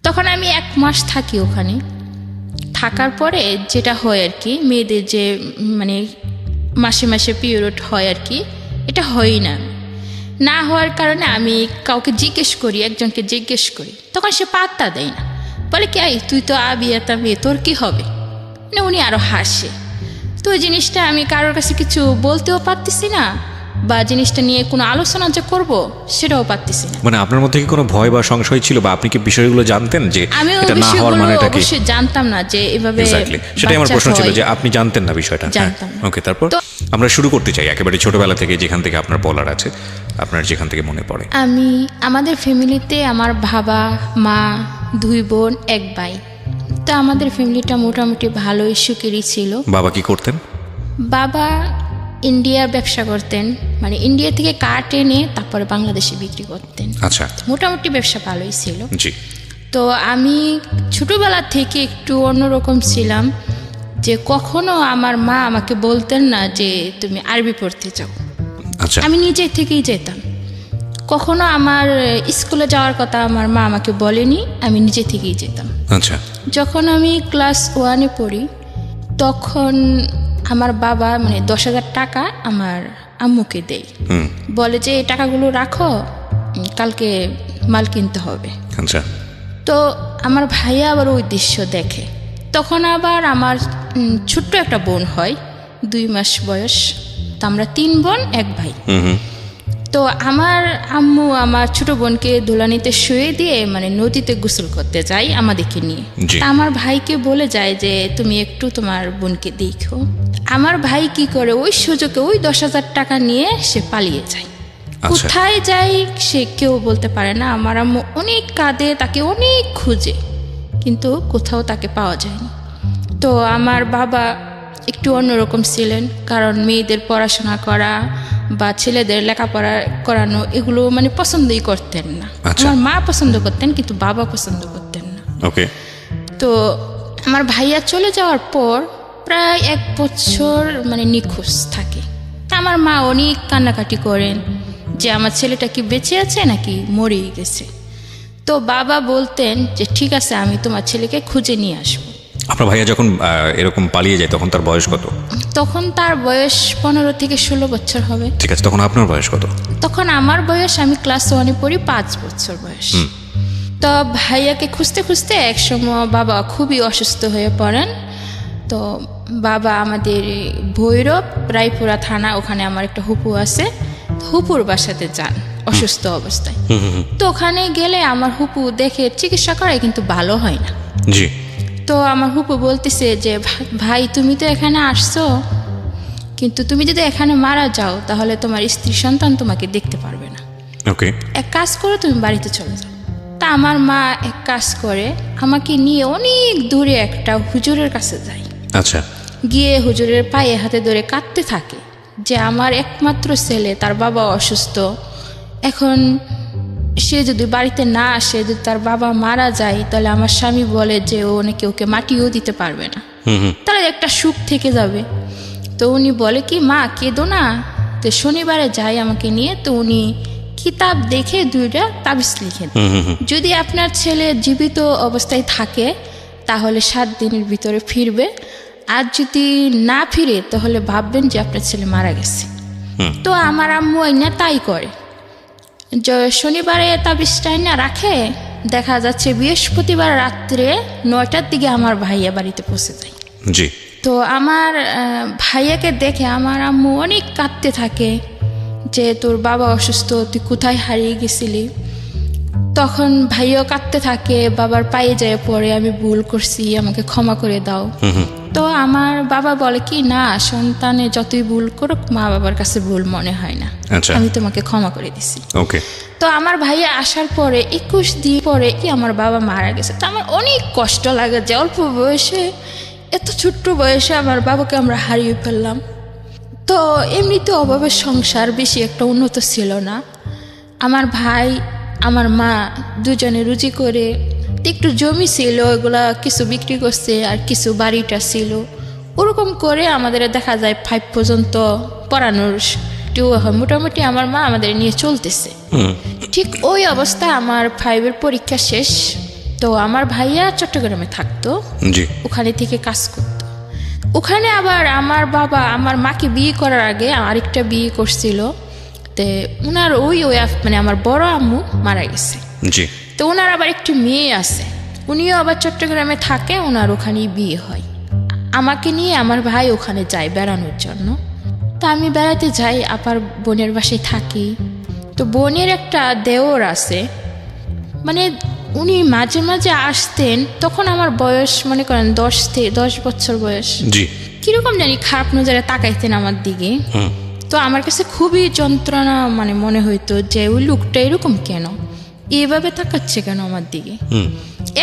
তখন আমি 1 মাস থাকি ওখানে। থাকার পরে যেটা হয় আর কি, মেয়েদের যে মানে মাসে মাসে পিরিয়ড হয় আর কি, এটা হয়ই না। না হওয়ার কারণে আমি কাউকে জিজ্ঞেস করি, একজনকে জিজ্ঞেস করি, তখন সে পাত্তা দেয় না, বলে কি তুই তো আবিয়াতা মেয়ে, তোর কি হবে, মানে উনি আরও হাসে। তো ওই জিনিসটা আমি কারোর কাছে কিছু বলতেও পারতেছি না, বা জিনিসটা নিয়ে কোনো আলোচনা যে করব সেটাও পারতেছি না। মানে আপনার মধ্যে কি কোনো ভয় বা সংশয় ছিল, বা আপনি কি বিষয়গুলো জানতেন যে আমি এটা না হওয়ার মানেটা কি? অবশ্যই জানতাম না যে এভাবে। সেটাই আমার প্রশ্ন ছিল যে আপনি জানতেন না বিষয়টা। জানতাম না। ওকে, তারপর আমরা শুরু করতে চাই একেবারে ছোটবেলা থেকে, যেখান থেকে আপনার বলার আছে, আপনার যেখান থেকে মনে পড়ে। আমাদের ফ্যামিলিতে আমার বাবা মা 2 বোন 1 ভাই। তো আমাদের ফ্যামিলিটা মোটামুটি ভালোই সুখেরই ছিল। বাবা কি করতেন? বাবা ইন্ডিয়ার ব্যবসা করতেন, মানে ইন্ডিয়া থেকে কাঠ এনে তারপরে বাংলাদেশে বিক্রি করতেন। আচ্ছা, মোটামুটি ব্যবসা ভালোই ছিল। জি। তো আমি ছোটবেলা থেকে একটু অন্যরকম ছিলাম, যে কখনো আমার মা আমাকে বলতেন না যে তুমি আরবি পড়তে চাও। আচ্ছা, আমি নিজে থেকেই যেতাম। কখনো আমার স্কুলে যাওয়ার কথা আমার মা আমাকে বলেনি, আমি নিজে থেকেই যেতাম। আচ্ছা। যখন আমি ক্লাস 1-এ পড়ি, তখন আমার বাবা মানে 10,000 টাকা আমার আম্মুকে দেয়, বলে যে এই টাকাগুলো রাখো, কালকে মাল কিনতে হবে। আচ্ছা। তো আমার ভাইয়া আবার ওই দৃশ্য দেখে। তখন আবার আমার ছোট্ট একটা বোন হয়, 2 মাস বয়স। তো আমরা 3 বোন 1 ভাই। তো আমার আম্মু আমার ছোট বোনকে দোলানিতে শুয়ে দিয়ে মানে নদীতে গোসল করতে যায় আমাদেরকে নিয়ে। তা আমার ভাইকে বলে যায় যে তুমি একটু তোমার বোনকে দেখো। আমার ভাই কি করে, ওই সুযোগে ওই 10,000 টাকা নিয়ে সে পালিয়ে যায়। কোথায় যায় সে কেউ বলতে পারে না। আমার আম্মু অনেক কাঁদে, তাকে অনেক খুঁজে, কিন্তু কোথাও তাকে পাওয়া যায়নি। তো আমার বাবা একটু অন্যরকম ছিলেন, কারণ মেয়েদের পড়াশোনা করা বা ছেলেদের লেখাপড়া করানো এগুলো মানে পছন্দই করতেন না। আমার মা পছন্দ করতেন, কিন্তু বাবা পছন্দ করতেন না। ওকে। তো আমার ভাইয়া চলে যাওয়ার পর প্রায় 1 বছর মানে নিখোঁজ থাকে। আমার মা অনেক কান্নাকাটি করেন যে আমার ছেলেটা কি বেঁচে আছে নাকি মরেই গেছে। তো বাবা বলতেন যে ঠিক আছে, আমি তোমার ছেলেকে খুঁজে নিয়ে আসবো। আপনার ভাইয়া যখন এরকম পালিয়ে যায় তখন তার বয়স কত? তখন তার বয়স 15 থেকে 16 বছর হবে। ঠিক আছে, তখন আপনার বয়স কত? তখন আমার বয়স, আমি ক্লাস 1-এ পড়ি, 5 বছর বয়স। তো ভাইয়াকে খুঁজতে খুঁজতে একসময় বাবা খুবই অসুস্থ হয়ে পড়েন। তো বাবা আমাদের ভৈরব রায়পুরা থানা, ওখানে আমার একটা হুপু আছে, হুপুর বাসাতে যান অসুস্থ অবস্থায়। তো ওখানে গেলে আমার হুপু দেখে চিকিৎসা করায়, কিন্তু ভালো হয় না। জি। তো আমার হুপু বলতেছে যে ভাই তুমি তো এখানে আসছো, কিন্তু তুমি যদি এখানে মারা যাও তাহলে তোমার স্ত্রী সন্তান তোমাকে দেখতে পারবে না। ওকে। এক কাজ করো, তুমি বাড়িতে চলে যাও। তা আমার মা এক কাজ করে, আমাকে নিয়ে অনেক দূরে একটা হুজুরের কাছে যায়। আচ্ছা। গিয়ে হুজুরের পায়ে হাতে ধরে কাঁদতে থাকে যে আমার একমাত্র ছেলে, তার বাবা অসুস্থ, এখন সে যদি বাড়িতে না আসে, যদি তার বাবা মারা যায়, তাহলে আমার স্বামী বলে যে ও নাকি ওকে মাটিও দিতে পারবে না, তাহলে একটা সুখ থেকে যাবে। তো উনি বলে কি মা কেঁদো না। তো শনিবারে যাই আমাকে নিয়ে, তো উনি কিতাব দেখে 2টা তাবিজ লিখে দেন। যদি আপনার ছেলে জীবিত অবস্থায় থাকে তাহলে 7 দিনের ভিতরে ফিরবে, আর যদি না ফিরে তাহলে ভাববেন যে আপনার ছেলে মারা গেছে। তো আমার আম্মু না তাই করে, শনিবারে তাবিজটা না রাখে। দেখা যাচ্ছে বৃহস্পতিবার রাত্রে 9টার দিকে আমার ভাইয়া বাড়িতে পৌঁছে যায়। জি। তো আমার ভাইয়াকে দেখে আমার আম্মু অনেক কাঁদতে থাকে যে তোর বাবা অসুস্থ, তুই কোথায় হারিয়ে গেছিলি। তখন ভাইয়াও কাঁদতে থাকে, বাবার পায়ে যায় পড়ে, আমি ভুল করছি, আমাকে ক্ষমা করে দাও। তো আমার বাবা বলে কি না, সন্তানে যতই ভুল করুক মা বাবার কাছে ভুল মনে হয় না, আমি তোমাকে ক্ষমা করে দিছি। ওকে। তো আমার ভাইয়া আসার পরে 21 দিন পরে কি আমার বাবা মারা গেছে। তো আমার অনেক কষ্ট লাগে যে অল্প বয়সে, এত ছোট্ট বয়সে আমার বাবাকে আমরা হারিয়ে ফেললাম। তো এমনিতে অভাবের সংসার, বেশি একটা উন্নত ছিল না। আমার ভাই আমার মা দুজনে রুজি করে, একটু জমি ছিল, ওগুলা কিছু বিক্রি করছে, আর কিছু বাড়িটা ছিল, ওরকম করে আমাদের দেখা যায় 5 পর্যন্ত পড়ানোর মোটামুটি আমার মা আমাদের নিয়ে চলতেছে। ঠিক ওই অবস্থা আমার 5-এর পরীক্ষা শেষ, তো আমার ভাইয়া চট্টগ্রামে থাকতো, জি ওখানে থেকে কাজ করতো। ওখানে আবার আমার বাবা আমার মাকে বিয়ে করার আগে আরেকটা বিয়ে করছিল, তো ওনার ওই মানে আমার বড় আম্মু মারা গেছে। জি তো ওনার আবার একটি মেয়ে আছে, উনিও আবার চট্টগ্রামে থাকে, ওনার ওখানেই বিয়ে হয়। আমাকে নিয়ে আমার ভাই ওখানে যায় বেড়ানোর জন্য। তা আমি বেড়াতে যাই, আবার বোনের বাসায় থাকি। তো বোনের একটা দেওর আছে, মানে উনি মাঝে মাঝে আসতেন, তখন আমার বয়স মনে করেন 10 বছর বয়স। জি কিরকম জানি খারাপ নজরে তাকাইতেন আমার দিকে। তো আমার কাছে খুবই যন্ত্রণা মানে মনে হইতো যে ওই লোকটা এরকম কেন, এইভাবে তাকাচ্ছে কেন আমার দিকে।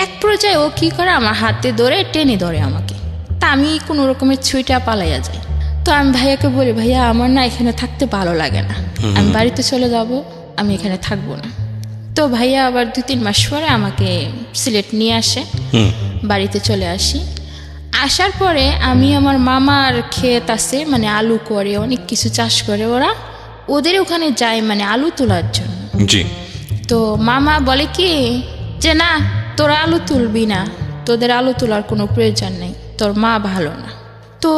এক পর্যায়ে ও কি করে আমার হাতে ধরে টেনে ধরে আমাকে, তা আমি কোনো রকমের ছুঁইটা পালাইয়া যাই। তো আমি ভাইয়াকে বলি, ভাইয়া আমার না এখানে থাকতে ভালো লাগে না, আমি বাড়িতে চলে যাব, আমি এখানে থাকবো না। তো ভাইয়া আবার 2-3 মাস পরে আমাকে সিলেট নিয়ে আসে, বাড়িতে চলে আসি। আসার পরে আমি আমার মামার ক্ষেত আছে, মানে আলু করে, অনেক কিছু চাষ করে ওরা, ওদের ওখানে যাই মানে আলু তোলার জন্য। জি তো মামা বলে কি যে না, তোরা আলু তুলবি না, তোদের আলু তোলার কোনো প্রয়োজন নেই, তোর মা ভালো না। তো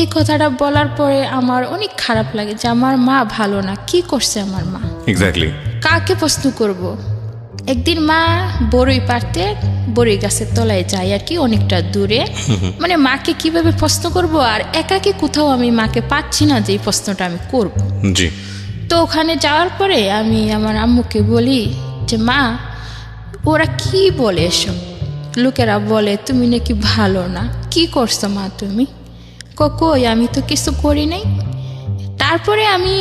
এই কথাটা বলার পরে আমার অনেক খারাপ লাগে যে আমার মা ভালো না, কি করছে আমার মা, এক্স্যাক্টলি কাকে প্রশ্ন করব। একদিন মা বড়ই পারতে বড়ই গাছের তলায় যায় আর কি, অনেকটা দূরে, মানে মাকে কিভাবে প্রশ্ন করব, আর একাকে কোথাও আমি মাকে পাচ্ছি না যে এই প্রশ্নটা আমি করব। জি তো ওখানে যাওয়ার পরে আমি আমার আম্মুকে বলি যে মা, ওরা কি বলে এসব, লোকেরা বলে তুমি নাকি ভালো না, কি করছো মা তুমি? কই আমি তো কিছু করি নাই। তারপরে আমি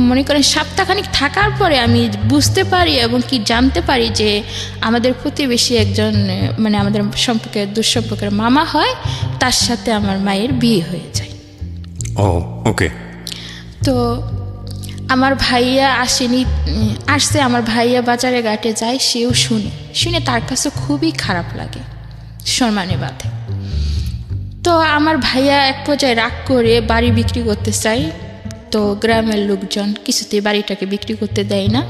মনে করেন সপ্তাহখানিক থাকার পরে আমি বুঝতে পারি এবং কি জানতে পারি যে আমাদের প্রতিবেশী একজন, মানে আমাদের সম্পর্কে দুঃসম্পর্কের মামা হয়, তার সাথে আমার মায়ের বিয়ে হয়ে যায়। ও ওকে। তো আমার ভাইয়া আসছে, আমার ভাইয়া বাজারে ঘাটে যায়, সেও শুনে তার কাছে খুবই খারাপ লাগে, সম্মানে বাঁধে। তো আমার ভাইয়া এক পর্যায়ে রাগ করে বাড়ি বিক্রি করতে চায়। তো গ্রামের লোকজন কিছুতেই বাড়িটাকে বিক্রি করতে দেয় না।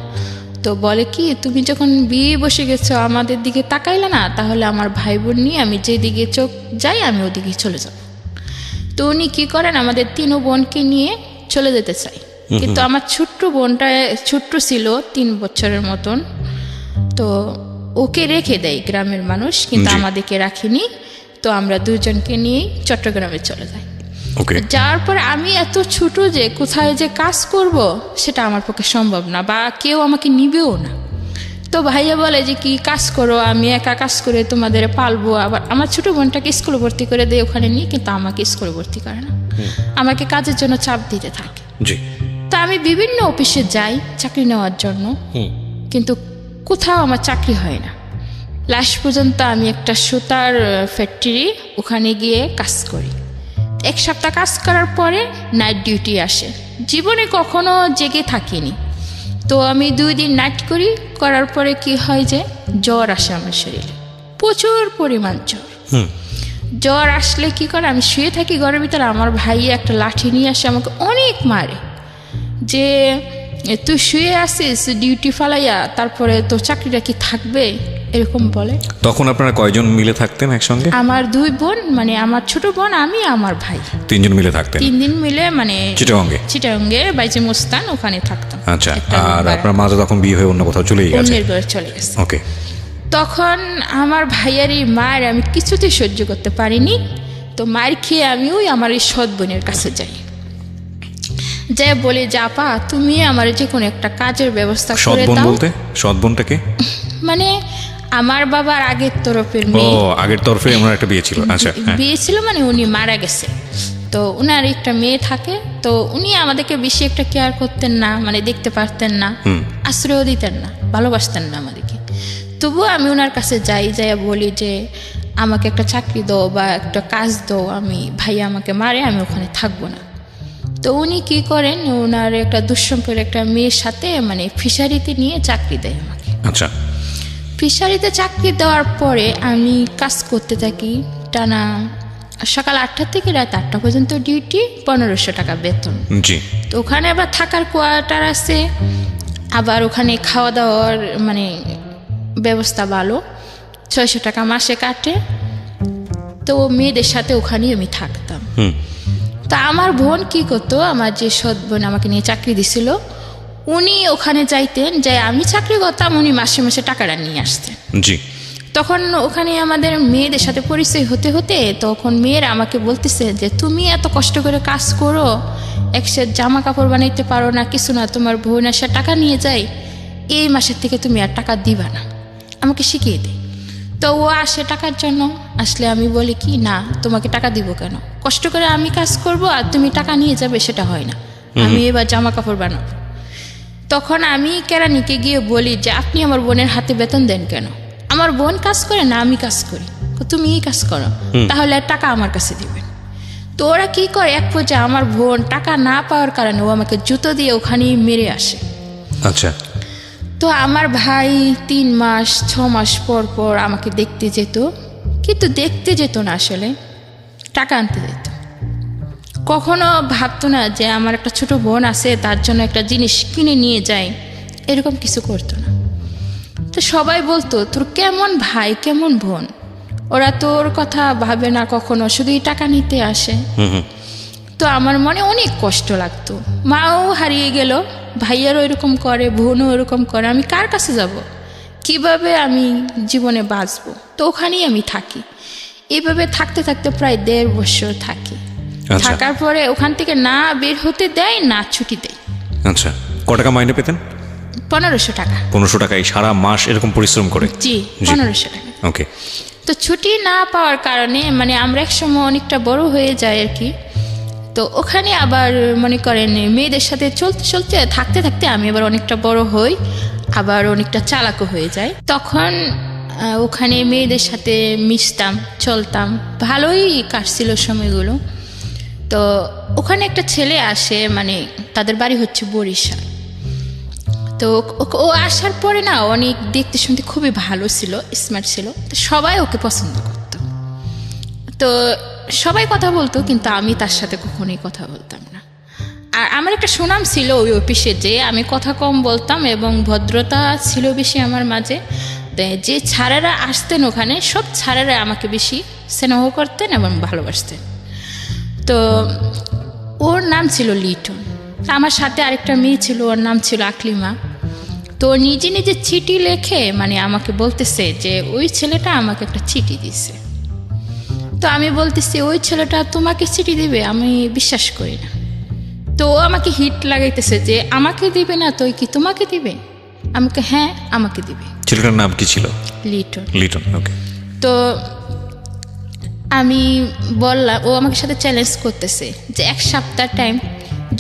তো বলে কি, তুমি যখন বিয়ে বসে গেছো আমাদের দিকে তাকাইলে না, তাহলে আমার ভাই বোন নিয়ে আমি যেদিকে চোখ যাই আমি ওদিকে চলে যাব। তো উনি কী করেন, আমাদের 3 বোনকে নিয়ে চলে যেতে চাই, কিন্তু আমার ছোট্ট বোনটা ছোট্ট ছিল 3 বছরের মতন। তো ওকে রেখে দেয় গ্রামের মানুষ, কিন্তু আমাদেরকে রাখিনি। তো আমরা 2 জনকে নিয়েই চট্টগ্রামে চলে যাই। যাওয়ার পরে আমি এত ছোট যে কোথায় যে কাজ করব সেটা আমার পক্ষে সম্ভব না, বা কেউ আমাকে নিবেও না। তো ভাইয়া বলে যে কি কাজ করো, আমি একা কাজ করে তোমাদের পালবো। আবার আমার ছোট বোনটাকে স্কুলে ভর্তি করে দেয় ওখানে নিয়ে, কিন্তু আমাকে স্কুলে ভর্তি করে না, আমাকে কাজের জন্য চাপ দিতে থাকে। তা আমি বিভিন্ন অফিসে যাই চাকরি নেওয়ার জন্য, কিন্তু কোথাও আমার চাকরি হয় না। লাস্ট পর্যন্ত আমি একটা সুতার ফ্যাক্টরি, ওখানে গিয়ে কাজ করি। 1 সপ্তাহ কাজ করার পরে নাইট ডিউটি আসে। জীবনে কখনো জেগে থাকিনি। তো আমি 2 দিন নাইট করার পরে কি হয় যে জ্বর আসে আমার শরীরে, প্রচুর পরিমাণ জ্বর আসলে কি করে, আমি শুয়ে থাকি ঘরের ভিতরে, আমার ভাই একটা লাঠি নিয়ে আসে, আমাকে অনেক মারে যে তুই শুয়ে আসিস ডিউটি ফালাইয়া, তারপরে তোর চাকরিটা কি থাকবে, এরকম বলে। তখন আপনারা কয়জন মিলে থাকতেন একসঙ্গে? আমার 2 বোন, মানে আমার ছোট বোন, আমি, আমার ভাই, 3 জন মিলে থাকতেন। 3 দিন মিলে, মানে চিটাগঙ্গে বাইজে মোস্তান, ওখানে থাকতাম। আচ্ছা। আর আপনার মা তো তখন বিয়ে হয়ে অন্য কোথাও চলে গেছে? অন্যের ঘরে চলে গেছে। ওকে। তখন আমার ভাইয়ার এই মায়ের আমি কিছুতেই সহ্য করতে পারিনি। তো মার খেয়ে আমি ওই আমার এই সৎ বোনের কাছে যাই, যে বলে যে আপা তুমি আমার যে কোনো একটা কাজের ব্যবস্থা করে দাও। সৎ বোনটাকে মানে আমার বাবার আগের তরফের মেয়ে। আগের তরফে আমার একটা বিয়ে ছিল। আচ্ছা, বিয়ে ছিল, মানে উনি মারা গেছে। তো উনার একটা মেয়ে থাকে, তো উনি আমাদেরকে বেশি একটা কেয়ার করতেন না, মানে দেখতে পারতেন না, আশ্রয়ও দিতেন না, ভালোবাসতেন না আমাদেরকে। তবুও আমি ওনার কাছে যাই বলি যে আমাকে একটা চাকরি দাও বা একটা কাজ দাও, আমি ভাইয়া আমাকে মারে, আমি ওখানে থাকবো না। তো উনি কি করেন, ওনার একটা দুঃসম্পর্কের একটা মেয়ের সাথে মানে ফিশারিতে নিয়ে চাকরি দেয় আমাকে। আচ্ছা। ফিশারিতে চাকরি দেওয়ার পরে আমি কাজ করতে থাকি টানা সকাল 8টা থেকে রাত 8টা পর্যন্ত ডিউটি, 1500 টাকা বেতন। জি। তো ওখানে আবার থাকার কোয়ার্টার আছে, আবার ওখানে খাওয়া দাওয়ার মানে ব্যবস্থা ভালো। 600 টাকা মাসে কাটে। তো মেয়েদের সাথে ওখানেই আমি থাকতাম। তা আমার বোন কি করতো, আমার যে সৎ বোন আমাকে নিয়ে চাকরি দিছিল, উনি ওখানে যাইতেন, যাই আমি চাকরি করতাম, উনি মাসে মাসে টাকাটা নিয়ে আসতেন। জি। তখন ওখানে আমাদের মেয়েদের সাথে পরিচয় হতে হতে তখন মেয়েরা আমাকে বলতেছে যে তুমি এত কষ্ট করে কাজ করো, এক সেট জামা কাপড় বানাইতে পারো না, কিছু না, তোমার বোন এসে টাকা নিয়ে যায়, এই মাসের থেকে তুমি আর টাকা দিবা না, আমাকে শিখিয়ে দেয়। তো ও আসে টাকার জন্য, আসলে আমি বলি কি না, তোমাকে টাকা দিব কেন, কষ্ট করে আমি কাজ করব আর তুমি টাকা নিয়ে যাবে, সেটা হয় না, আমি এবার জামা কাপড় বানাবো। তখন আমি কেরানিকে গিয়ে বলি যে আপনি আমার বোনের হাতে বেতন দেন কেন, আমার বোন কাজ করে না আমি কাজ করি, তুমি এই কাজ করো, তাহলে টাকা আমার কাছে দিবেন। তো ওরা কি করে, এক পর্যায়ে আমার বোন টাকা না পাওয়ার কারণে ও আমাকে জুতো দিয়ে ওখানেই মেরে আসে। আচ্ছা। তো আমার ভাই 3 মাস 6 মাস পর পর আমাকে দেখতে যেত, কিন্তু দেখতে যেত না, আসলে টাকা আনতে যেত। কখনো ভাবতো না যে আমার একটা ছোট বোন আছে, তার জন্য একটা জিনিস কিনে নিয়ে যায়, এরকম কিছু করতো না। তো সবাই বলতো তোর কেমন ভাই কেমন বোন, ওরা তোর কথা ভাবে না কখনো, শুধুই টাকা নিতে আসে। তো আমার মনে অনেক কষ্ট লাগতো, মাও হারিয়ে গেল, ভাইয়ারও এরকম করে, বোনও এরকম করে, আমি কার কাছে যাব, কিভাবে আমি জীবনে বাঁচবো। তো ওখানেই আমি থাকি, এইভাবে থাকতে থাকতে প্রায় 1.5 বছর থাকি। থাকার পরে ওখান থেকে না বের হতে দেয় না ছুটি দেয়। আচ্ছা, ক টাকা মাইনে পেতেন? 1500 টাকা। 1500 টাকায় সারা মাস এরকম পরিশ্রম করে? জি, 1500 টাকা। ওকে। তো ছুটি না পাওয়ার কারণে মানে আমরা এক সময় অনেকটা বড় হয়ে যাই আর কি। তো ওখানে আবার মনে করেন মেয়েদের সাথে চলতে চলতে থাকতে থাকতে আমি আবার অনেকটা বড় হই, আবার অনেকটা চালাকও হয়ে যায়। তখন ওখানে মেয়েদের সাথে মিশতাম, চলতাম, ভালোই কাটছিল সময়গুলো। তো ওখানে একটা ছেলে আসে, মানে তাদের বাড়ি হচ্ছে বরিশাল। তো ও আসার পরে না অনেক দেখতে শুনতে খুবই ভালো ছিল, স্মার্ট ছিল, তো সবাই ওকে পছন্দ করতো। তো সবাই কথা বলতো, কিন্তু আমি তার সাথে কখনোই কথা বলতাম না। আর আমার একটা সুনাম ছিল ওই অফিসে, যে আমি কথা কম বলতাম এবং ভদ্রতা ছিল বেশি আমার মাঝে। যে ছাড়েরা আসতেন ওখানে, সব ছাড়েরা আমাকে বেশি স্নেহ করতেন এবং ভালোবাসতেন। তো ওর নাম ছিল লিটন, আমার সাথে আরেকটা মেয়ে ছিল, ওর নাম ছিল আকলিমা। তো নিজে নিজে চিঠি লেখে মানে আমাকে বলতেছে যে ওই ছেলেটা আমাকে একটা চিঠি দিছে। তো আমি বলতেছি ওই ছেলেটা তোমাকে চিঠি দিবে, আমি বিশ্বাস করি না। তো ও আমাকে হিট লাগাইতেছে যে আমাকে দিবে না তো কি তোমাকে দিবে, আমাকে হ্যাঁ আমাকে দিবে। ছেলেটার নাম কি ছিল? লিটন। লিটন, ওকে। তো আমি বললাম, ও আমাকে সাথে চ্যালেঞ্জ করতেছে যে 1 সপ্তাহ টাইম,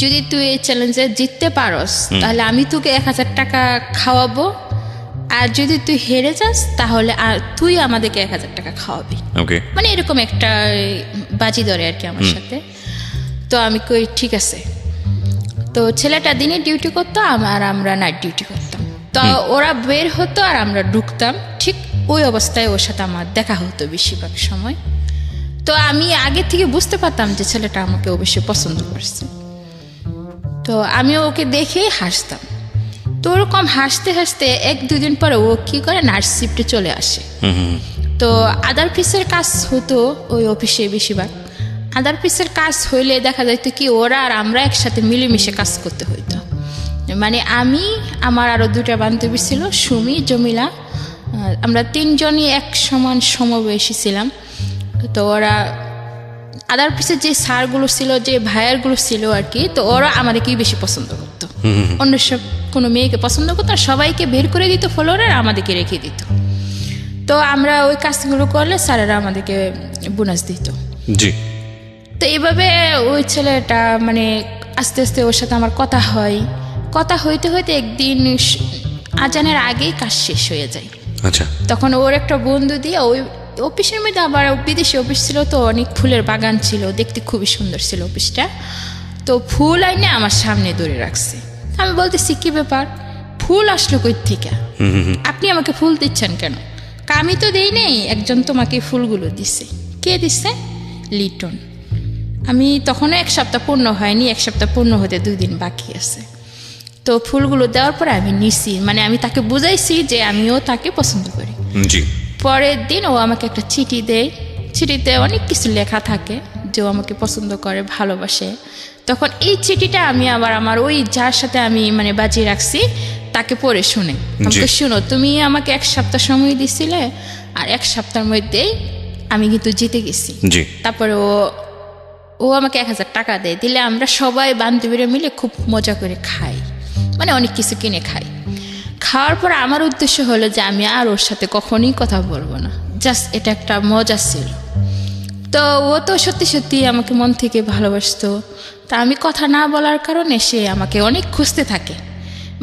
যদি তুই এই চ্যালেঞ্জে জিততে পারস তাহলে আমি তোকে 1000 টাকা খাওয়াবো, আর যদি তুই হেরে যাস তাহলে আর তুই আমাদেরকে 1000 টাকা খাওয়াবি। ওকে। মানে এরকম একটা বাজি ধরে আর কি আমার সাথে। তো আমি কই ঠিক আছে। তো ছেলেটা দিনে ডিউটি করতো, আমরা নাইট ডিউটি করতাম। তো ওরা বের হতো আর আমরা ঢুকতাম, ঠিক ওই অবস্থায় ওর সাথে আমার দেখা হতো বেশিরভাগ সময়। তো আমি আগে থেকে বুঝতে পারতাম যে ছেলেটা আমাকে অবশ্যই পছন্দ করছে। তো আমি ওকে দেখেই হাসতাম। তো ওরকম হাসতে হাসতে 1-2 দিন পরে ও কি করে নাইট শিফটে চলে আসে। তো আদার পিসের কাজ হতো ওই অফিসে বেশিরভাগ। আদার পিসের কাজ হইলে দেখা যাইতো কি ওরা আর আমরা একসাথে মিলেমিশে কাজ করতে হইতো। মানে আমি, আমার আরও 2টা বান্ধবী ছিল, সুমি, জমিলা, আমরা 3 জনই এক সমান সমবয়সী ছিলাম। তো ওরা আদার পিসের যে স্যারগুলো ছিল, যে ভাইয়ারগুলো ছিল আর কি, তো ওরা আমাদেরকেই বেশি পছন্দ করতো, অন্য সব কোনো মেয়েকে পছন্দ করতো আর সবাইকে বের করে দিত ফ্লোরে, আর আমাদেরকে রেখে দিত। তো আমরা ওই কাজগুলো করলে স্যারেরা আমাদেরকে বোনাস দিত। জি। তো এইভাবে ওই ছেলেটা মানে আস্তে আস্তে ওর সাথে আমার কথা হয়, কথা হইতে হইতে একদিন আজানের আগেই কাজ শেষ হয়ে যায়। আচ্ছা। তখন ওর একটা বন্ধু দিয়ে ওই অফিসের মধ্যে, আবার বিদেশি অফিস ছিল, তো অনেক ফুলের বাগান ছিল, দেখতে খুবই সুন্দর ছিল অফিসটা। তো ফুল আইনে আমার সামনে ধরে রাখছে। আমি বলতেছি কি ব্যাপার, ফুল আসলো কই থেকে, আপনি আমাকে ফুল দিচ্ছেন কেন? আমি তো দেই নেই, একজন তোমাকে ফুলগুলো দিছে। কে দিচ্ছে? লিটন। আমি তখনও 1 সপ্তাহ পূর্ণ হয়নি, 1 সপ্তাহ পূর্ণ হতে 2 দিন বাকি আছে। তো ফুলগুলো দেওয়ার পরে আমি নিছি, মানে আমি তাকে বুঝাইছি যে আমিও তাকে পছন্দ করি। জি। পরের দিন ও আমাকে একটা চিঠি দেয়। চিঠিতে অনেক কিছু লেখা থাকে যে ও আমাকে পছন্দ করে, ভালোবাসে। তখন এই চিঠিটা আমি আবার আমার ওই যার সাথে আমি মানে বাজিয়ে রাখছি তাকে পড়ে শুনে আমাকে, শুনো তুমি আমাকে 1 সপ্তাহ সময় দিছিলে, আর 1 সপ্তাহের মধ্যেই আমি কিন্তু জিতে গেছি। তারপরে ও আমাকে 1000 টাকা দেয়, দিলে আমরা সবাই বান্ধবীরা মিলে খুব মজা করে খাই, মানে অনেক কিছু কিনে খাই। খাওয়ার পর আমার উদ্দেশ্য হলো যে আমি আর ওর সাথে কখনই কথা বলবো না, জাস্ট এটা একটা মজা ছিল। তো ও তো সত্যি সত্যি আমাকে মন থেকে ভালোবাসতো। তা আমি কথা না বলার কারণে সে আমাকে অনেক খুঁজতে থাকে,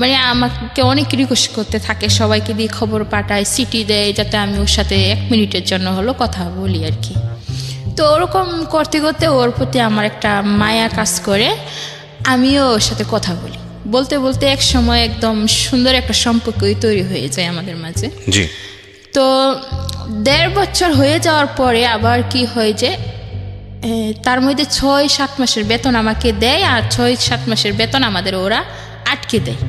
মানে আমাকে অনেক রিকোয়েস্ট করতে থাকে, সবাইকে দিয়ে খবর পাঠায়, সিটি দেয় যাতে আমি ওর সাথে 1 মিনিটের জন্য হলো কথা বলি আর কি। তো ওরকম করতে করতে ওর প্রতি আমার একটা মায়া কাজ করে, আমিও ওর সাথে কথা বলি। বলতে বলতে এক সময় একদম সুন্দর একটা সম্পর্কই তৈরি হয়ে যায় আমাদের মাঝে। তো 1.5 বছর হয়ে যাওয়ার পরে আবার কি হয় যে তার মধ্যে 6-7 মাসের বেতন আমাকে দেয়, আর 6-7 মাসের বেতন আমাদের ওরা আটকে দেয়।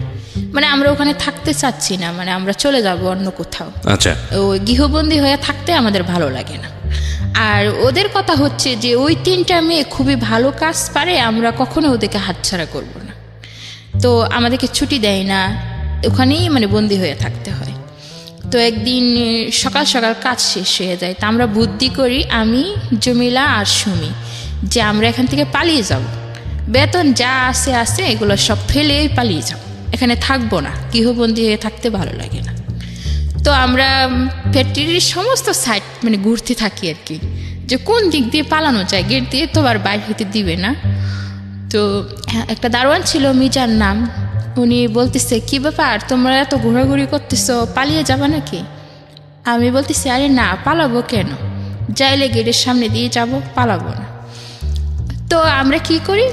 মানে আমরা ওখানে থাকতে চাচ্ছি না, মানে আমরা চলে যাব অন্য কোথাও। আচ্ছা, ওই গৃহবন্দী হয়ে থাকতে আমাদের ভালো লাগে না। আর ওদের কথা হচ্ছে যে ওই 3টা মেয়ে খুবই ভালো কাজ পারে, আমরা কখনো ওদেরকে হাতছাড়া করব না। তো আমাদেরকে ছুটি দেয় না, ওখানেই মানে বন্দি হয়ে থাকতে হয়। তো একদিন সকাল সকাল কাজ শেষ হয়ে যায়, তা আমরা বুদ্ধি করি, আমি, জমিলা আর সুমি, যে আমরা এখান থেকে পালিয়ে যাব, বেতন যা আছে এগুলো সব ফেলেই পালিয়ে যাব, এখানে থাকবো না, গৃহবন্দী হয়ে থাকতে ভালো লাগে না। তো আমরা ফ্যাক্টরির সমস্ত সাইড মানে ঘুরতে থাকি আর কি, যে কোন দিক দিয়ে পালানো যায়, গেট দিয়ে তো আর বাইরে হইতে দিবে না। তো একটা দারোয়ান ছিল, মিজার নাম, উনি বলতেছে কি ব্যাপার তোমরা এত ঘোরাঘুরি করতেছো, পালিয়ে যাবা নাকি? আমি বলতেছি আরে না, পালাবো কেন, যাইলে গেটের সামনে দিয়ে যাব, পালাবো না। তো আমরা কি করি,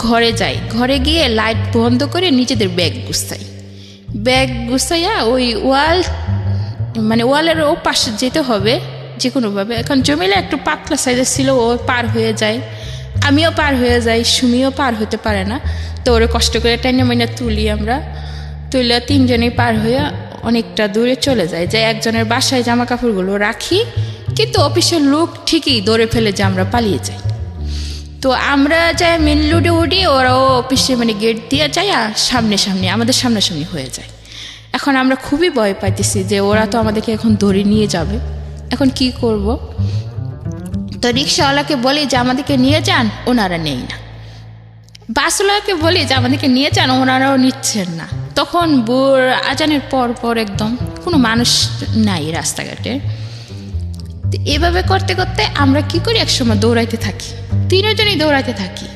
ঘরে যাই, ঘরে গিয়ে লাইট বন্ধ করে নিজেদের ব্যাগ গুছাইয়া ওই ওয়ালের ও পাশে যেতে হবে যে কোনোভাবে। এখন জমিলা একটু পাতলা সাইজের ছিল, ও পার হয়ে যায়, আমিও পার হয়ে যাই, সুমিও পার হতে পারে না। তো ওরে কষ্ট করে টেনে মাইনে তুলি, আমরা তুলে 3 জনেই পার হয়ে অনেকটা দূরে চলে যায়, যে একজনের বাসায় জামা কাপড়গুলো রাখি, কিন্তু অফিসের লোক ঠিকই ধরে ফেলে যে আমরা পালিয়ে যাই। তো আমরা যাই মেন রোডে উঠি, ওরাও অফিসে মানে গেট দিয়ে যায়, আর আমাদের সামনাসামনি হয়ে যায়। এখন আমরা খুবই ভয় পাইতেছি যে ওরা তো আমাদেরকে এখন ধরে নিয়ে যাবে, এখন কি করব। তো রিক্সাওয়ালাকে বলি যে আমাদেরকে নিয়ে যান, ওনারা নেই না। বাসওয়ালাকে বলি যে আমাদেরকে নিয়ে যান, ওনারাও নিচ্ছেন না। তখন আজানের পর একদম কোনো মানুষ নাই রাস্তাঘাটে। এভাবে করতে করতে আমরা কি করি, একসময় দৌড়াইতে থাকি, 3 জনই দৌড়াইতে থাকি।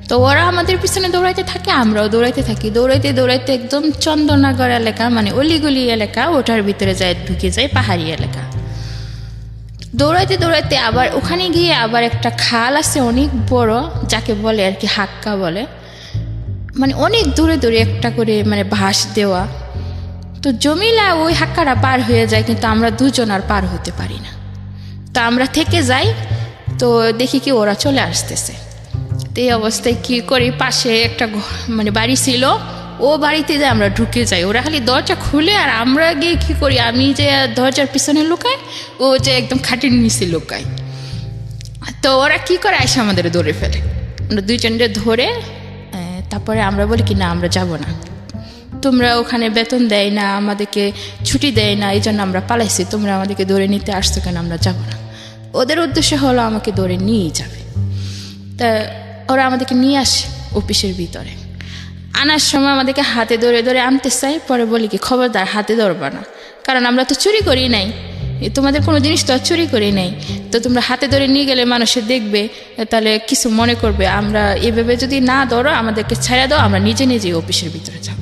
তো ওরা আমাদের পিছনে দৌড়াইতে থাকে, আমরাও দৌড়াইতে থাকি। দৌড়াইতে একদম চন্দননগর এলাকা, মানে অলিগলি এলাকা, ওটার ভিতরে ঢুকে যায়, পাহাড়ি এলাকা। দৌড়াইতে আবার ওখানে গিয়ে আবার একটা খাল আছে অনেক বড়, যাকে বলে আর কি হাক্কা বলে, মানে অনেক দূরে একটা করে মানে ভাস দেওয়া। তো জমিলা ওই হাক্কাটা পার হয়ে যায়, কিন্তু আমরা 2 জন আর পার হতে পারি না। তো আমরা থেকে যাই, তো দেখি কি ওরা চলে আসতেছে। তো এই অবস্থায় কি করি, পাশে একটা মানে বাড়ি ছিল, ও বাড়িতে যাই, আমরা ঢুকে যাই। ওরা খালি দরজা খুলে, আর আমরা গিয়ে কি করি, আমি যে দরজার পিছনে লুকাই, ও যে একদম খাটির নিচে লুকাই। তো ওরা কি করে, এসে আমাদের ধরে ফেলে। আমরা 2 জনকে ধরে তারপরে আমরা বলি কি না, আমরা যাব না, তোমরা ওখানে বেতন দেয় না, আমাদেরকে ছুটি দেয় না, এই জন্য আমরা পালাইছি, তোমরা আমাদেরকে ধরে নিতে আসছো কেন, আমরা যাব না। ওদের উদ্দেশ্য হলো আমাকে ধরে নিয়েই যাবে। তা ওরা আমাদেরকে নিয়ে আসে অফিসের ভিতরে। আনার সময় আমাদেরকে হাতে ধরে আনতে চাই, পরে বলি কি খবরদার হাতে ধরবা না, কারণ আমরা তো চুরি করি নাই, তোমাদের কোনো জিনিস তো আর চুরি করি নাই। তো তোমরা হাতে ধরে নিয়ে গেলে মানুষে দেখবে, তাহলে কিছু মনে করবে। আমরা এভাবে যদি না ধরো, আমাদেরকে ছেড়ে দাও, আমরা নিজেই অফিসের ভিতরে যাব।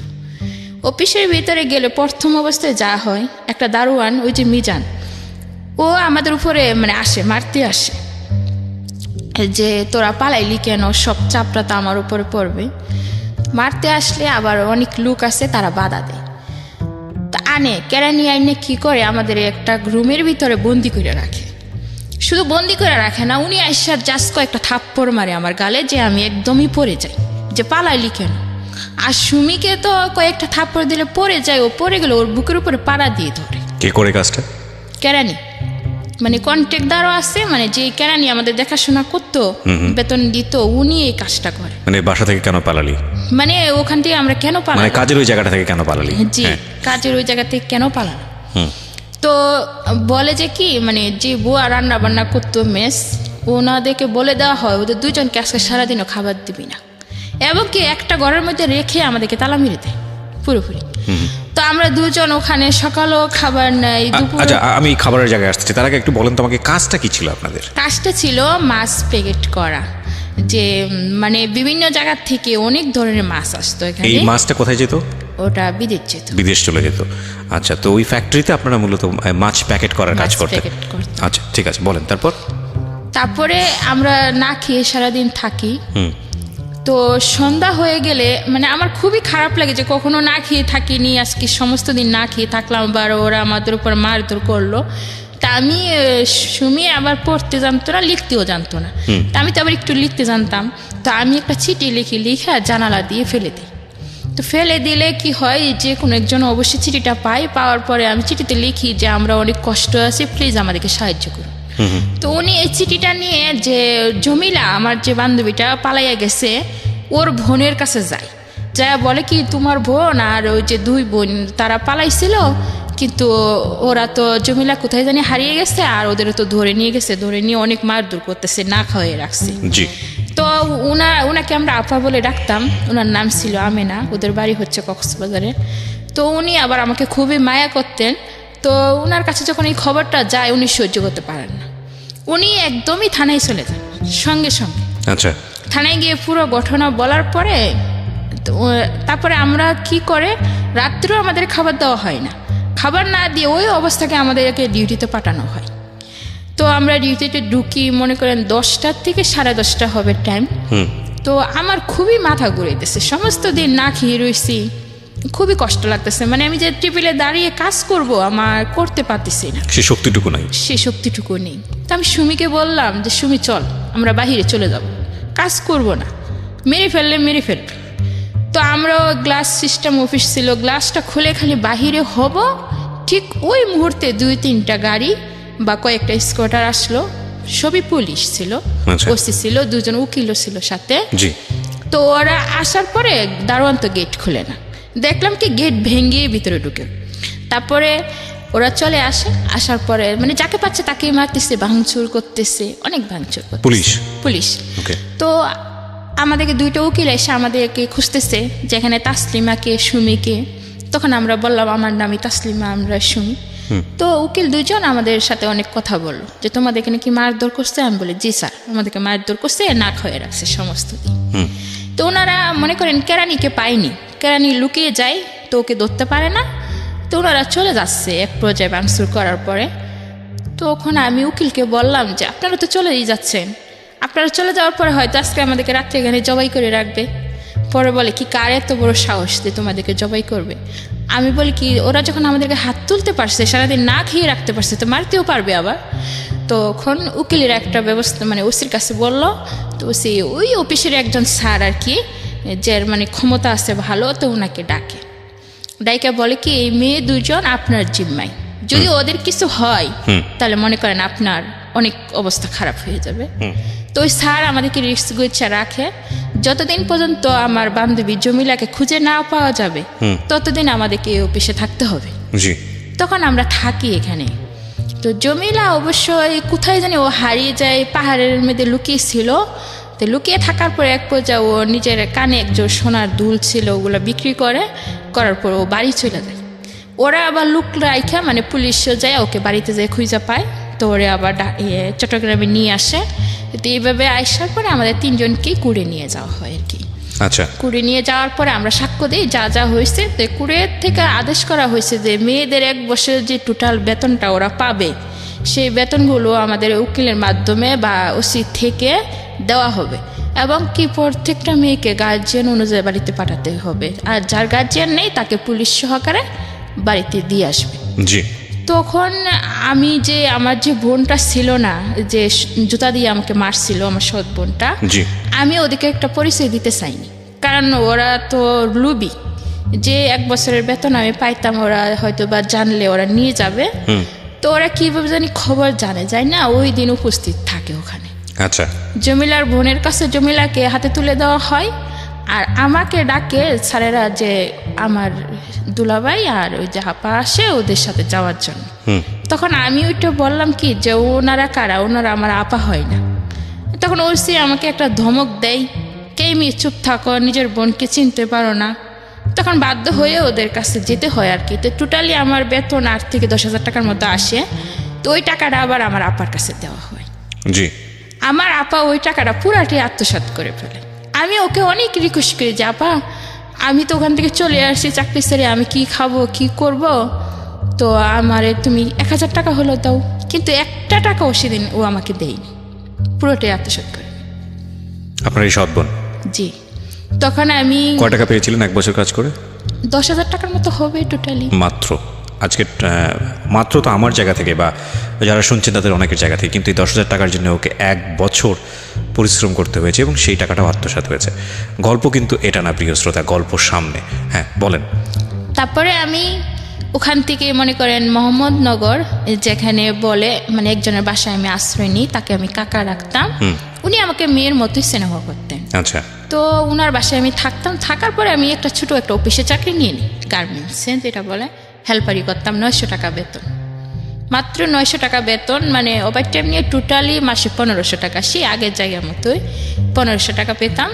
অফিসের ভিতরে গেলে প্রথম অবস্থায় যা হয়, একটা দারোয়ান, ওই যে মিজান, ও আমাদের উপরে মানে মারতে আসে, যে তোরা পালাইলি কেন, সব চাপটা তো আমার উপরে পড়বে। মারতে আসলে আবার অনেক লোক আছে, তারা বাধা দেয়। তা কেরানি আইনে কি করে, আমাদের একটা রুমের ভিতরে বন্দি করে রাখে। শুধু বন্দি করে রাখে না, উনি আইসার জাস্ট কয়েকটা থাপ্পড় মারে আমার গালে, যে আমি একদমই পড়ে যাই, যে পালাইলি কেন। আর সুমিকে তো কয়েকটা থাপ্পড় দিলে পড়ে যায়, ও পড়ে গেলে ওর বুকের উপরে পাড়া দিয়ে ধরে। কে করে কাজটা? কেরানি, মানে কন্ট্রাক্টদারও আছে, মানে যে কেরানি আমাদের দেখাশোনা করতো, বেতন দিত, উনি এই কাজটা করে। মানে বাসা থেকে কেন পালালি? মানে ওখান থেকে আমরা কেন মানে পালাম, কাজের ওই জায়গাটা থেকে কেন পালালি? জি, কাজের ওই জায়গা থেকে কেন পালাম। হুম। তো বলে যে কি, মানে যে বুয়া রান্না বান্না করতো মেস, ওনাদেরকে বলে দেওয়া হয় ওদের দুজনকে আজকে সারাদিনও খাবার দিবি না, এবং কি একটা ঘরের মধ্যে রেখে আমাদেরকে তালা মেরে দেয় পুরোপুরি। তো আমরা দুজন ওখানে সকালও খাবার নেই, দুপুর। আচ্ছা, আমি খাবারের জায়গায় আসছি, তার আগে একটু বলেন তো আমাকে, কাজটা কি ছিল আপনাদের? কাজটা ছিল মাছ প্যাকেট করা, যে মানে বিভিন্ন জায়গা থেকে অনেক ধরনের মাছ আসতো এখানে। এই মাছটা কোথায় যেত? ওটা বিদেশ যেত, বিদেশ চলে যেত। আচ্ছা, তো ওই ফ্যাক্টরিতে আপনারা মূলত মাছ প্যাকেট করার কাজ মাছ করতেন? প্যাকেট করতাম। আচ্ছা, ঠিক আছে, বলেন তারপর। তারপরে আমরা না খেয়ে সারাদিন থাকি। হুম। তো সন্ধ্যা হয়ে গেলে মানে আমার খুবই খারাপ লাগে যে কখনো না খেয়ে থাকিনি, আজকে সমস্ত দিন না খেয়ে থাকলাম, আবার ওরা আমাদের উপর মারধর করলো। তা আমি সুমি আবার পড়তে জানতো না, লিখতেও জানতো না। তা আমি তো আবার একটু লিখতে জানতাম, তো আমি একটা চিঠি লিখে জানালা দিয়ে ফেলে দিই। তো ফেলে দিলে কি হয়, যে কোনো একজন অবশ্যই চিঠিটা পাই, পাওয়ার পরে আমি চিঠিতে লিখি যে আমরা অনেক কষ্ট আছি, প্লিজ আমাদেরকে সাহায্য করুন। তো উনি এই চিঠিটা নিয়ে যে জমিলা, আমার যে বান্ধবীটা পালাইয়া গেছে, ওর বোনের কাছে যায়, যা বলে কি তোমার বোন আর ওই যে দুই বোন তারা পালাইছিল, কিন্তু ওরা তো জমিলা কোথায় জানি হারিয়ে গেছে, আর ওদেরও তো ধরে নিয়ে গেছে, ধরে নিয়ে অনেক মারধর করতেছে, না খাওয়াই রাখছে। জি। তো ওনাকে আমরা আপা বলে ডাকতাম, ওনার নাম ছিল আমেনা, ওদের বাড়ি হচ্ছে কক্সবাজারে। তো উনি আবার আমাকে খুবই মায়া করতেন। তো ওনার কাছে যখন এই খবরটা যায়, উনি সহ্য করতে পারেন না, উনি একদমই থানায় চলে যান সঙ্গে সঙ্গে। আচ্ছা। থানায় গিয়ে পুরো ঘটনা বলার পরে তারপরে আমরা কি করে, রাত্রেও আমাদের খাবার দেওয়া হয় না, খাবার না দিয়ে ওই অবস্থাকে আমাদেরকে ডিউটিতে পাঠানো হয়। তো আমরা ডিউটিতে ঢুকি, মনে করেন 10টা থেকে 10:30 হবে টাইম। তো আমার খুবই মাথা ঘুরাইতেছে, সমস্ত দিন না খেয়ে রয়েছি, খুবই কষ্ট লাগতেছে, মানে আমি যে টেবিলে দাঁড়িয়ে কাজ করব আমার করতে পারতেছি না, সে শক্তিটুকু নাই, সে শক্তিটুকু নেই। তো আমি সুমিকে বললাম যে সুমি চল আমরা বাহিরে চলে যাব, কাজ করব না, মেরে ফেলবে। তো আমরা গ্লাস সিস্টেম অফিস ছিল, গ্লাসটা খুলে খালি বাহিরে হব, ঠিক ওই মুহূর্তে 2-3টা গাড়ি বা কয়েকটা স্কুটার আসলো, সবই পুলিশ ছিল, ওসি ছিল, 2জন উকিলও ছিল সাথে। জি। তো ওরা আসার পরে দারোয়ান তো গেট খুলে না, দেখলাম কি গেট ভেঙে ভিতরে ঢুকে। তারপরে ওরা চলে আসার পরে মানে যাকে পাচ্ছে তাকেই মারতেছে, ভাঙচুর করতেছে, অনেক ভাঙচুর করতেছে পুলিশ। তো আমাদেরকে 2টা উকিল এসে আমাদেরকে খুঁজতেছে, যেখানে তাসলিমাকে, সুমিকে। তখন আমরা বললাম আমার নামই তাসলিমা, আমরা সুমি। তো উকিল 2জন আমাদের সাথে অনেক কথা বললো যে তোমাদের এখানে কি মারধর করছে? আমি বলি জি স্যার, আমাদেরকে মারধর করছে, না খেয়ে রাখছে সমস্ত দিন। তো ওনারা মনে করেন কেরানিকে পায়নি, কেরানি লুকিয়ে যায়, তো ওকে ধরতে পারে না। তো ওনারা চলে যাচ্ছে এক পর্যায়ে ভাঙচুর করার পরে। তখন আমি উকিলকে বললাম যে আপনারা তো চলেই যাচ্ছেন, আপনারা চলে যাওয়ার পরে হয়তো আজকে আমাদেরকে রাত্রে এখানে জবাই করে রাখবে। পরে বলে কি কার এত বড় সাহস যে তোমাদেরকে জবাই করবে? আমি বলি কি ওরা যখন আমাদেরকে হাত তুলতে পারছে, সারাদিন না খেয়ে রাখতে পারছে, তো মারতেও পারবে আবার। তখন উকিলের একটা ব্যবস্থা মানে ওসির কাছে বলল। তো ওসি ওই অফিসের একজন স্যার আর কি, যার মানে ক্ষমতা আছে ভালো, তো ওনাকে ডাইকা বলে কি এই মেয়ে 2জন আপনার জিম্মায়, যদি ওদের কিছু হয় তাহলে মনে করেন আপনার অনেক অবস্থা খারাপ হয়ে যাবে। তো ওই স্যার আমাদেরকে রিস্ক গুচ্ছা রাখে, যতদিন পর্যন্ত আমার বান্ধবী জমিলাকে খুঁজে না পাওয়া যাবে ততদিন আমাদেরকে এই অফিসে থাকতে হবে। তখন আমরা থাকি এখানে। তো জমিলা অবশ্যই কোথায় জানি ও হারিয়ে যায়, পাহাড়ের মধ্যে লুকিয়েছিল। তো লুকিয়ে থাকার পর এক পর্যায়ে ও নিজের কানে একজন সোনার দুল ছিল, ওগুলো বিক্রি করার পর ও বাড়ি চলে যায়। ওরা আবার লুক রাইখা মানে পুলিশও যায়, ওকে বাড়িতে যায় খুঁজে পায়। তো ওরা আবার চট্টগ্রামে নিয়ে আসে। তো এইভাবে আসার পরে আমাদের 3জনকেই কুড়ে নিয়ে যাওয়া হয় আর কি। আচ্ছা। কুড়ে নিয়ে যাওয়ার পরে আমরা সাক্ষ্য দিই যা হয়েছে। তো কুড়ের থেকে আদেশ করা হয়েছে যে মেয়েদের 1 বছরের যে টোটাল বেতনটা ওরা পাবে, সেই বেতনগুলো আমাদের উকিলের মাধ্যমে বা ওসি থেকে দেওয়া হবে, এবং কি প্রত্যেকটা মেয়েকে গার্জিয়ান অনুযায়ী বাড়িতে পাঠাতে হবে, আর যার গার্জিয়ান নেই তাকে পুলিশ সহকারে বাড়িতে দিয়ে আসবে। জি। তখন আমি যে আমার যে বোনটা ছিল না, যে জুতা দিয়ে আমাকে মারছিল, আমার সৎ বোনটা, আমি ওদেরকে একটা পরিচয় দিতে চাইনি, কারণ ওরা তো লুবি, যে 1 বছরের বেতন আমি পাইতাম ওরা হয়তো বা জানলে ওরা নিয়ে যাবে। তো ওরা কীভাবে জানি খবর জানে যায় না, ওই দিন উপস্থিত থাকে ওখানে। আচ্ছা, জমিলার বোনের কাছে জমিলাকে হাতে তুলে দেওয়া হয়, আর আমাকে ডাকে স্যারেরা যে আমার দুলাভাই আর ওই যে আপা আসে ওদের সাথে যাওয়ার জন্য। তখন আমি ওইটা বললাম কি যে ওনারা কারা, ওনারা আমার আপা হয় না। তখন ওসি আমাকে একটা ধমক দেয়, কে মেয়ে চুপ থাকো, নিজের বোনকে চিনতে পারো না। তখন বাধ্য হয়ে ওদের কাছে যেতে হয় আর কি। তো টোটালি আমার বেতন 8 থেকে 10,000 টাকার মতো আসে। তো ওই টাকাটা আবার আমার আপার কাছে দেওয়া হয়। জি। আমার আপা ওই টাকাটা পুরাটি আত্মসাৎ করে ফেলে। আমি ওকে অনেক রিকোয়েস্ট করি যে আপা আমি তো ওখান থেকে চলে আসছি চাকরি ছেড়ে, আমি কি খাবো কি করব, তো আমারে তুমি 1,000 টাকা হলো দাও। কিন্তু একটা টাকাও সেদিন ও আমাকে দেয়নি, পুরোটাই আত্মসাৎ করে। আপনার এই সৎ বোন? জি। তখন আমি কয় টাকা পেয়েছিলেন 1 বছর কাজ করে? 10,000 টাকার মতো হবে টোটালি। মাত্র? আজকে মাত্র তো আমার জায়গা থেকে বা যারা শুনছেন তাদের অনেকের জায়গা থেকে, কিন্তু এই 10,000 টাকার জন্য ওকে 1 বছর পরিশ্রম করতে হয়েছে এবং সেই টাকাটাও আত্মসাৎ হয়েছে। গল্প কিন্তু এটা না প্রিয় শ্রোতা, গল্প সামনে। হ্যাঁ বলেন। তারপরে আমি ওখান থেকে মনে করেন মোহাম্মদনগর যেখানে বলে মানে একজনের বাসায় আমি আশ্রয় নিই, তাকে আমি কাকা রাখতাম। উনি আমাকে মেয়ের মতোই স্নেহ করতেন। আচ্ছা। তো ওনার বাসায় আমি থাকতাম। থাকার পরে আমি একটা ছোট একটা অফিসে চাকরি নিয়ে নিই, গার্মেন্টসে যেটা বলে, হেল্পারি করতাম। 900 টাকা বেতন, মাত্র 900 টাকা বেতন, মানে ওভার টাইম নিয়ে টোটালি মাসে 1500 টাকা। সেই আগের জায়গার মতোই 1500 টাকা পেতাম।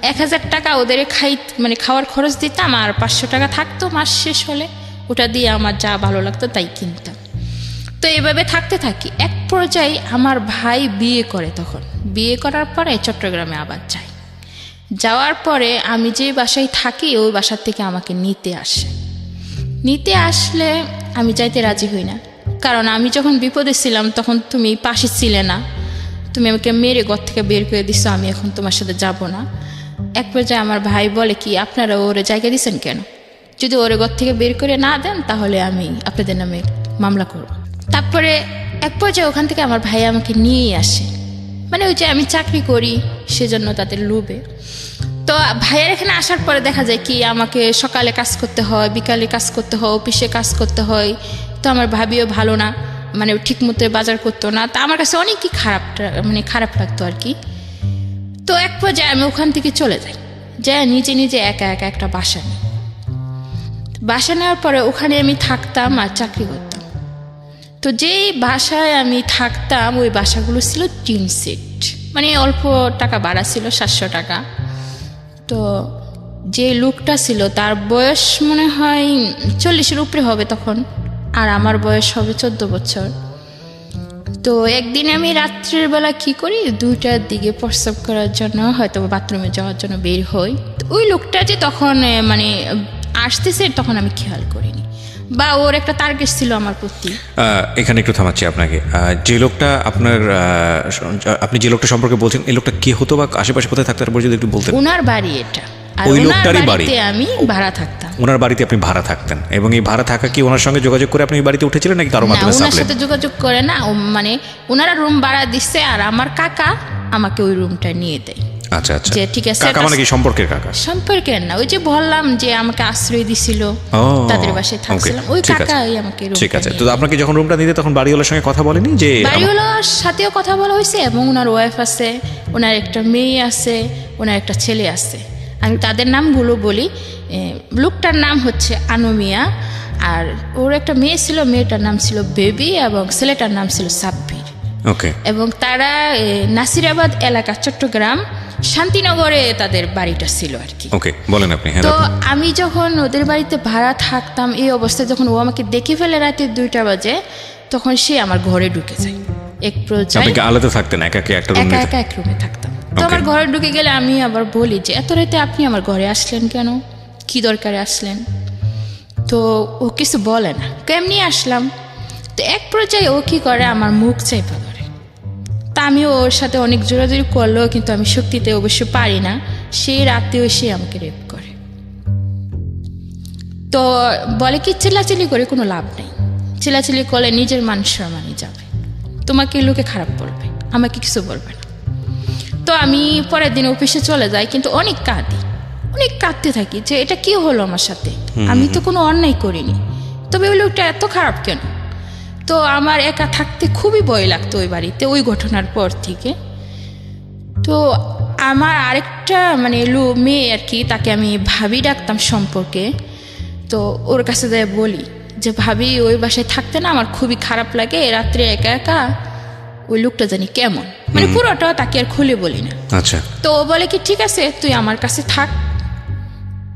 1,000 টাকা ওদের মানে খাওয়ার খরচ দিতাম, আর 500 টাকা থাকতো মাস শেষ হলে, ওটা দিয়ে আমার যা ভালো লাগতো তাই কিনতাম। তো এভাবে থাকতে থাকি। এক পর্যায়ে আমার ভাই বিয়ে করে। তখন বিয়ে করার পরে চট্টগ্রামে আবার যাই। যাওয়ার পরে আমি যে বাসায় থাকি ওই বাসার থেকে আমাকে নিতে আসে। নিতে আসলে আমি যাইতে রাজি হই না, কারণ আমি যখন বিপদে ছিলাম তখন তুমি পাশে ছিলে না, তুমি আমাকে মেরে ঘর থেকে বের করে দিছো, আমি এখন তোমার সাথে যাব না। এক পর্যায়ে আমার ভাই বলে কি আপনারা ওরে জায়গা দিচ্ছেন কেন, যদি ওরে ঘর থেকে বের করে না দেন তাহলে আমি আপনাদের নামে মামলা করব। তারপরে এক পর্যায়ে ওখান থেকে আমার ভাই আমাকে নিয়েই আসে, মানে ওই যে আমি চাকরি করি সেজন্য তাদের লোভে। তো ভাইয়ের এখানে আসার পরে দেখা যায় কি আমাকে সকালে কাজ করতে হয়, বিকালে কাজ করতে হয়, অফিসে কাজ করতে হয়। তো আমার ভাবিও ভালো না, মানে ঠিক মতো বাজার করতো না। তা আমার কাছে অনেকই খারাপ লাগতো আর কি। তো এক পর্যায়ে আমি ওখান থেকে চলে যাই, নিজে নিজে একা একা একটা বাসা নিই। বাসা নেওয়ার পরে ওখানে আমি থাকতাম আর চাকরি করতাম। তো যেই বাসায় আমি থাকতাম ওই বাসাগুলো ছিল টিন সেট, মানে অল্প টাকা ভাড়া ছিল 700 টাকা। তো যে লোকটা ছিল তার বয়স মনে হয় 40-এর উপরে হবে তখন, আর আমার বয়স হবে 14 বছর। তো একদিন আমি রাত্রের বেলা কি করি, 2টার দিকে প্রস্রাব করার জন্য হয়তো বাথরুমে যাওয়ার জন্য বের হই। ওই লোকটা যে তখন মানে আসতেছে তখন আমি খেয়াল করিনি, বা ওর একটা টার্গেট ছিল আমার প্রতি। এখানে একটু থামাচ্ছি আপনাকে। যে লোকটা আপনি যে লোকটা সম্পর্কে বলছেন, এই লোকটা কি হতো বা আশেপাশে কোথায় থাকতো তারপর যদি একটু বলতেন। ওনার বাড়ি এটা, আর ওই ওনার লোকটারই বাড়ি? বাড়িতে আমি ভাড়া থাকতাম। ওনার বাড়িতে আপনি ভাড়া থাকতেন, এবং এই ভাড়া থাকা কি ওনার সঙ্গে যোগাযোগ করে আপনি এই বাড়িতে উঠেছিলেন নাকি তার মাধ্যমে? ওনার সাথে যোগাযোগ করে না, মানে ওনারা রুম ভাড়া দিচ্ছে আর আমার কাকা আমাকে ওই রুমটা নিয়ে দেয়। আচ্ছা আচ্ছা, যে ঠিক আছে, কাকা মানে কি সম্পর্কের কাকা? সম্পর্কের না, ওই যে বললাম যে আমাকে আশ্রয় দিছিল, তাদের বাসায় থাকছিলাম, ওই কাকাই আমাকে রুমটা। ঠিক আছে। তো আপনাকে যখন রুমটা দিতে তখন বাড়িওয়ালার সঙ্গে কথা বলেনি? যে বাড়িওয়ালার সাথেও কথা বলা হয়েছে, এবং ওনার ওয়াইফ আছে, ওনার একটা মেয়ে আছে, ওনার একটা ছেলে আছে। আমি তাদের নামগুলো বলি। লোকটার নাম হচ্ছে আনমিয়া, আর ওর একটা মেয়ে ছিল, মেয়েটার নাম ছিল বেবি, এবং ছেলেটার নাম ছিল সাব্বির। ওকে। এবং তারা নাসিরাবাদ এলাকা, চট্টগ্রাম শান্তিনগরে তাদের বাড়িটা ছিল আর কি। ওকে, বলেন আপনি। তো আমি যখন ওদের বাড়িতে ভাড়া থাকতাম, এই অবস্থায় যখন ও আমাকে দেখে ফেলে রাতে 2টা বাজে, তখন সে আমার ঘরে ঢুকে যায়। এক পর্যায়ে আপনি কি আলাদা থাকতেন? একা একটা রুমে? একা এক রুমে থাকতাম। তো আমার ঘরে ঢুকে গেলে আমি আবার বলি যে এত রাতে আপনি আমার ঘরে আসলেন কেন, কি দরকারে আসলেন? তো ও কিছু বলে না, কেমনি আসলাম। তো এক পর্যায়ে ও কি করে, আমার মুখ চাইপা ধরে। তা আমি ওর সাথে অনেক জোরাজোরি করলেও কিন্তু আমি শক্তিতে অবশ্য পারি না, সেই রাতেও সে আমাকে রেপ করে। তো বলে কি চিল্লাচিল্লি করে কোনো লাভ নেই, চিল্লাচিল্লি করলে নিজের মান সম্মানই যাবে, তোমাকে লোকে খারাপ বলবে, আমাকে কিছু বলবে না। তো আমি পরের দিন অফিসে চলে যাই, কিন্তু অনেক কাঁদতে থাকি যে এটা কি হলো আমার সাথে, আমি তো কোনো অন্যায় করিনি, তবে ওই লোকটা এত খারাপ কেন? তো তো আমার একা থাকতে খুবই ভয় লাগতো ওই বাড়িতে, ওই ঘটনার পর থেকে। তো আমার আরেকটা মানে মেয়ে আর কি, তাকে আমি ভাবি ডাকতাম সম্পর্কে। তো ওর কাছে যাই বলি যে ভাবি ওই বাসায় থাকতে না আমার খুবই খারাপ লাগে, রাত্রে একা একা, ওই লোকটা জানি কেমন, মানে পুরোটা তাকে আর খুলে বলি না। আচ্ছা। তো ও বলে কি ঠিক আছে তুই আমার কাছে থাক।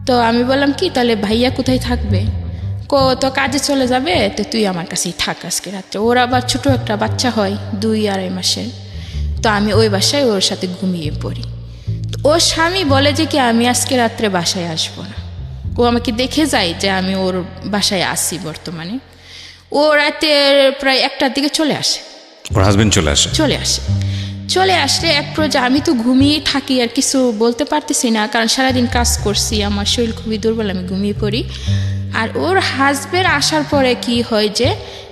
তো আমি বললাম কি তাহলে ভাইয়া কোথায় থাকবে? তো কাজে চলে যাবে, তো তুই আমার কাছেই থাক আজকে রাত্রে। ওর আবার ছোট একটা বাচ্চা হয় 2-2.5 মাসের। তো আমি ওই বাসায় ওর সাথে ঘুমিয়ে পড়ি। তো ওর স্বামী বলে যে কি আমি আজকে রাত্রে বাসায় আসবো না। ও আমাকে দেখে যায় যে আমি ওর বাসায় আসি বর্তমানে। ও রাতের প্রায় 1টার দিকে চলে আসে। ওর হাজবেন্ড চলে আসলে এক পর্যায়ে আমি তো ঘুমিয়ে থাকি, আর কিছু বলতে পারতেছি না, কারণ সারাদিন কাজ করছি, আমার শরীর খুবই দুর্বল, আমি ঘুমিয়ে পড়ি। আর ওর হাজবেন্ড আসার পরে কি হয় যে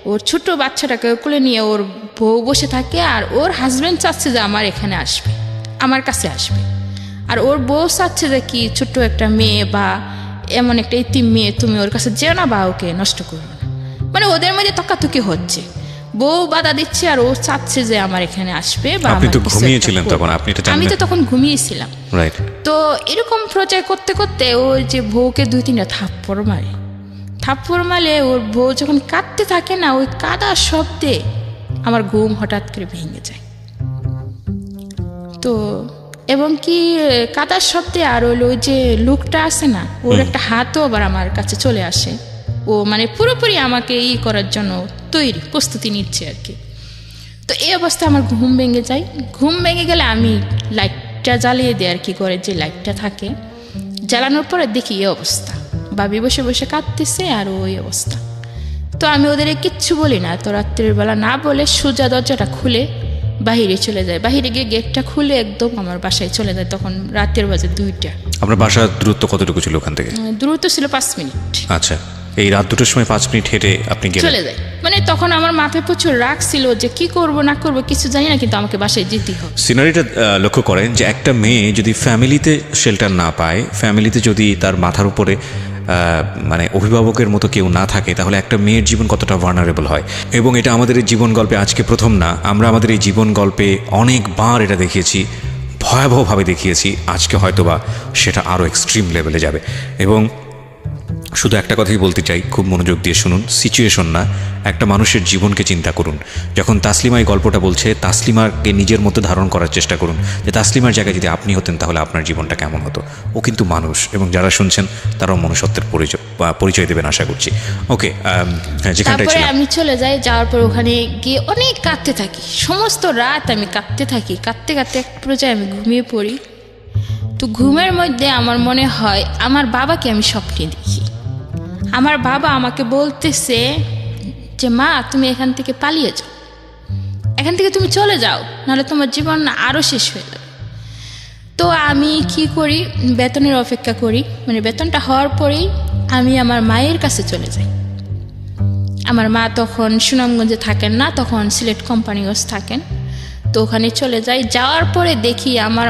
ওর ছোট বাচ্চাটাকে কোলে নিয়ে ওর বউ বসে থাকে, আর ওর হাজবেন্ড চাচ্ছে যে আমার এখানে আসবে, আমার কাছে আসবে। আর ওর বউ চাচ্ছে যে কি ছোট্ট একটা মেয়ে বা এমন একটা ইতিম মেয়ে, তুমি ওর কাছে যেও না বা ওকে নষ্ট করো না। মানে ওদের মধ্যে তকাতকি হচ্ছে, বউ বাধা দিচ্ছে আর ও চাচ্ছে যে আমার এখানে আসবে বা আপনি তো ঘুমিয়েছিলেন তখন, আপনি এটা জানেন? আমি তো তখন ঘুমিয়েছিলাম। রাইট। তো এরকম প্রচার করতে করতে ও যে বউকে 2-3টা থাপ্পড় মারে, ওর বউ যখন কাঁদতে থাকে না, ওই কাদার শব্দে আমার ঘুম হঠাৎ করে ভেঙে যায়। তো এবং কি কাদার শব্দে আর ওই যে লোকটা আছে না, ওর একটা হাতও আবার আমার কাছে চলে আসে। ও মানে পুরোপুরি আমাকে করার জন্য প্রস্তুতি নিচ্ছে আর কি। তো এই অবস্থায় আমার ঘুম ভেঙে যায়। ঘুম ভেঙে গেলে আমি লাইটটা জ্বালিয়ে দিই আর কি, করে যে লাইটটা থাকে জ্বালানোর পরে দেখি এই অবস্থা, বাবি বসে বসে কাঁদতেছে আর ওই অবস্থা। তো আমি ওদের কিচ্ছু বলি না, তো রাত্রের বেলা না বলে সোজা দরজাটা খুলে বাহিরে চলে যায়। বাহিরে গিয়ে গেটটা খুলে একদম আমার বাসায় চলে যায়। তখন রাতের বাজে 2টা। আপনার বাসার দূরত্ব কতটুকু ছিল ওখান থেকে? দূরত্ব ছিল 5 মিনিট। আচ্ছা, এই রাত 2টার সময় 5 মিনিট হেঁটে আপনি চলে যায়। মানে তখন আমার মাথায় প্রচুর রাগ ছিল যে কি করব না করব কিছু জানি না, কিন্তু আমাকে বাসায় যেতেই হবে। সিনারিটা লক্ষ্য করেন যে একটা মেয়ে যদি ফ্যামিলিতে শেল্টার না পায়, ফ্যামিলিতে যদি তার মাথার উপরে মানে অভিভাবকের মতো কেউ না থাকে, তাহলে একটা মেয়ের জীবন কতটা ভার্নারেবল হয়। এবং এটা আমাদের এই জীবন গল্পে আজকে প্রথম না, আমরা আমাদের এই জীবন গল্পে অনেকবার এটা দেখিয়েছি, ভয়াবহভাবে দেখিয়েছি। আজকে হয়তোবা সেটা আরও এক্সট্রিম লেভেলে যাবে। এবং শুধু একটা কথাই বলতে চাই, খুব মনোযোগ দিয়ে শুনুন, সিচুয়েশন না, একটা মানুষের জীবনকে চিন্তা করুন। যখন তাসলিমা এই গল্পটা বলছে, তাসলিমাকে নিজের মতো ধারণ করার চেষ্টা করুন যে তাসলিমার জায়গায় যদি আপনি হতেন তাহলে আপনার জীবনটা কেমন হতো। ও কিন্তু মানুষ, এবং যারা শুনছেন তারাও মনুষ্যত্বের পরিচয় দেবেন আশা করছি। ওকে, যেখানটায় তারপরে ছিলাম, আমি চলে যাই। যাওয়ার পর ওখানে গিয়ে অনেক কাঁদতে থাকি, সমস্ত রাত আমি কাঁদতে থাকি। কাঁদতে কাঁদতে এক পর্যায়ে আমি ঘুমিয়ে পড়ি। তো ঘুমের মধ্যে আমার মনে হয় আমার বাবাকে আমি স্বপ্নে দেখি। আমার বাবা আমাকে বলতেছে যে মা তুমি এখান থেকে পালিয়ে যাও, এখান থেকে তুমি চলে যাও, নাহলে তোমার জীবন আরও শেষ হয়ে যাবে। তো আমি কি করি, বেতনের অপেক্ষা করি। মানে বেতনটা হওয়ার পরেই আমি আমার মায়ের কাছে চলে যাই। আমার মা তখন সুনামগঞ্জে থাকেন না, তখন সিলেট কোম্পানিগঞ্জ থাকেন। তো ওখানে চলে যাই। যাওয়ার পরে দেখি আমার